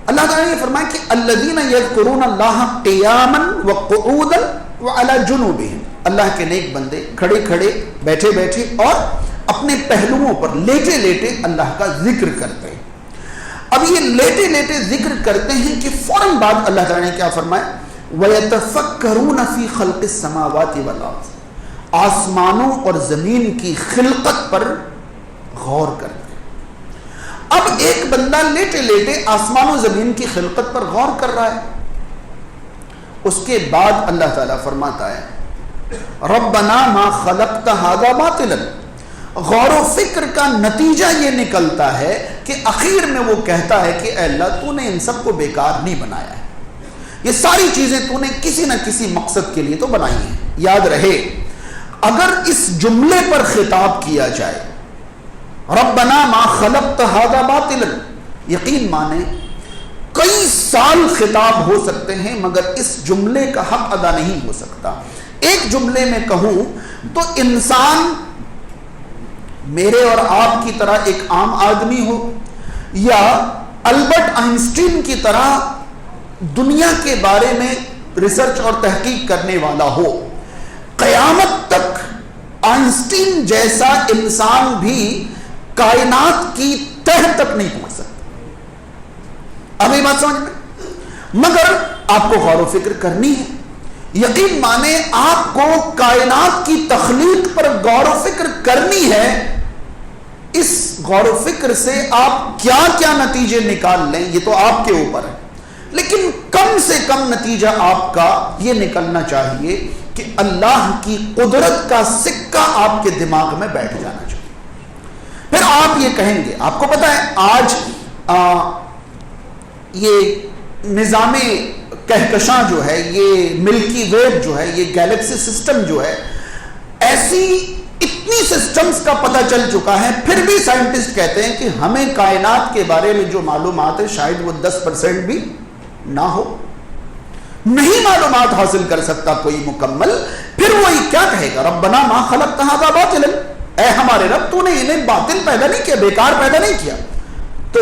اللہ تعالیٰ نے فرمایا کہ الذین یذکرون اللہ قیاما وقعودا وعلی جنوبہم، اللہ کے نیک بندے کھڑے کھڑے، بیٹھے بیٹھے اور اپنے پہلوؤں پر لیٹے لیٹے اللہ کا ذکر کرتے ہیں۔ اب یہ لیٹے لیٹے ذکر کرتے ہیں کہ فوراً بعد اللہ تعالیٰ نے کیا فرمایا؟ وَيَتَفَكَّرُونَ فِي خَلْقِ السَّمَاوَاتِ وَالْأَرْضِ، آسمانوں اور زمین کی خلقت پر غور کرتے ہیں۔ اب ایک بندہ لیٹے لیٹے آسمان و زمین کی خلقت پر غور کر رہا ہے، اس کے بعد اللہ تعالیٰ فرماتا ہے ربنا ما خلقت ھذا باطلا، غور و فکر کا نتیجہ یہ نکلتا ہے کہ اخیر میں وہ کہتا ہے کہ اے اللہ تو نے ان سب کو بیکار نہیں بنایا ہے، یہ ساری چیزیں تو نے کسی نہ کسی مقصد کے لیے تو بنائی ہیں۔ یاد رہے اگر اس جملے پر خطاب کیا جائے ربنا ما خلقت ھذا باطلا، یقین مانے کئی سال خطاب ہو سکتے ہیں مگر اس جملے کا حق ادا نہیں ہو سکتا۔ ایک جملے میں کہوں تو انسان میرے اور آپ کی طرح ایک عام آدمی ہو یا البرٹ آئنسٹین کی طرح دنیا کے بارے میں ریسرچ اور تحقیق کرنے والا ہو، قیامت تک آئنسٹین جیسا انسان بھی کائنات کی تہ تک نہیں پہنچ سکتا۔ اب یہ بات سمجھ میں، مگر آپ کو غور و فکر کرنی ہے۔ یقین مانے آپ کو کائنات کی تخلیق پر غور و فکر کرنی ہے، اس غور و فکر سے آپ کیا کیا نتیجے نکال لیں یہ تو آپ کے اوپر ہے، لیکن کم سے کم نتیجہ آپ کا یہ نکلنا چاہیے کہ اللہ کی قدرت کا سکہ آپ کے دماغ میں بیٹھ جانا چاہیے۔ پھر آپ یہ کہیں گے، آپ کو پتا ہے آج یہ نظام کہکشاں جو ہے، یہ ملکی ویب جو ہے، یہ گیلیکسی سسٹم جو ہے، ایسی اتنی سسٹمز کا پتہ چل چکا ہے، پھر بھی سائنٹسٹ کہتے ہیں کہ ہمیں کائنات کے بارے میں جو معلومات ہے شاید وہ 10% بھی نہ ہو، نہیں معلومات حاصل کر سکتا کوئی مکمل۔ پھر وہی کیا کہے گا ربنا ما خلقت ھذا باطلا، اے ہمارے رب تو نے انہیں باطل پیدا نہیں کیا، بیکار پیدا نہیں کیا، تو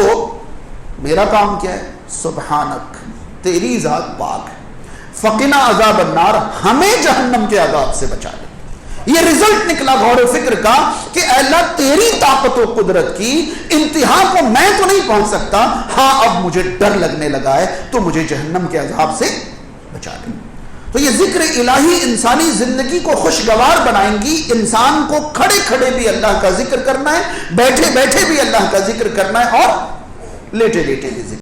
میرا کام کیا ہے؟ سبحانک، تیری ذات پاک ہے، فقنا عذاب النار، ہمیں جہنم کے عذاب سے بچا لے۔ یہ رزلٹ نکلا غور و فکر کا کہ اے اللہ تیری طاقت و قدرت کی انتہا کو میں تو نہیں پہنچ سکتا، ہاں اب مجھے ڈر لگنے لگا ہے تو مجھے جہنم کے عذاب سے بچا لے۔ تو یہ ذکر الہی انسانی زندگی کو خوشگوار بنائیں گی۔ انسان کو کھڑے کھڑے بھی اللہ کا ذکر کرنا ہے، بیٹھے بیٹھے بھی اللہ کا ذکر کرنا ہے، اور لیٹے لیٹے بھی ذکر